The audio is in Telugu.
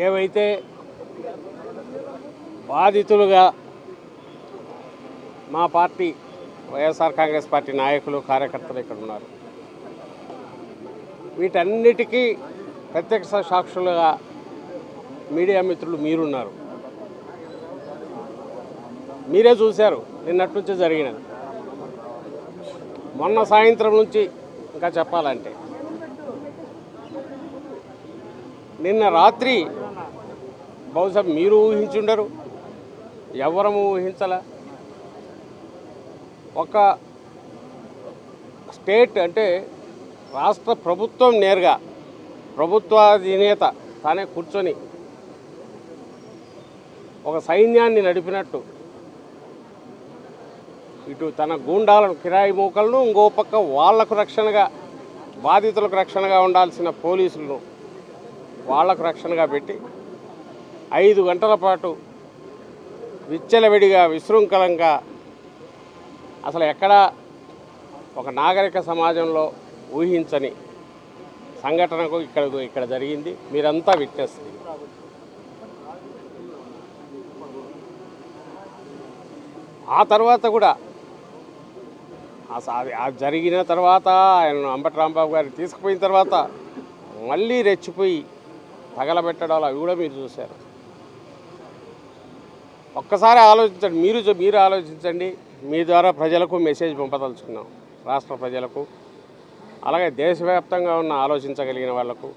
ఏవైతే బాధితులుగా మా పార్టీ వైఎస్ఆర్ కాంగ్రెస్ పార్టీ నాయకులు కార్యకర్తలు ఇక్కడ ఉన్నారు, వీటన్నిటికీ ప్రత్యక్ష సాక్షులుగా మీడియా మిత్రులు మీరున్నారు. మీరే చూశారు నిన్నటి నుంచి జరిగినది. మొన్న సాయంత్రం నుంచి ఇంకా చెప్పాలంటే నిన్న రాత్రి బహుశా మీరు ఊహించుండరు, ఎవరము ఊహించాల. ఒక స్టేట్ అంటే రాష్ట్ర ప్రభుత్వం నేరుగా ప్రభుత్వాధినేత తానే కూర్చొని ఒక సైన్యాన్ని నడిపినట్టు ఇటు తన గూండాలను కిరాయి మూకలను, ఇంకో పక్క వాళ్లకు రక్షణగా బాధితులకు రక్షణగా ఉండాల్సిన పోలీసులను వాళ్లకు రక్షణగా పెట్టి 5 గంటల పాటు విచ్చలవిడిగా విశృంఖలంగా అసలు ఎక్కడా ఒక నాగరిక సమాజంలో ఊహించని సంఘటనకు ఇక్కడ జరిగింది. మీరంతా విట్నెస్. ఆ తర్వాత కూడా జరిగిన తర్వాత ఆయన అంబటి రాంబాబు గారిని తీసుకుపోయిన తర్వాత మళ్ళీ రెచ్చిపోయి తగలబెట్టడాలు అవి కూడా మీరు చూశారు. ఒక్కసారి ఆలోచించండి, మీరు ఆలోచించండి. మీ ద్వారా ప్రజలకు మెసేజ్ పంపదలుచుకున్నాం, రాష్ట్ర ప్రజలకు, అలాగే దేశవ్యాప్తంగా ఉన్న ఆలోచించగలిగిన వాళ్లకు.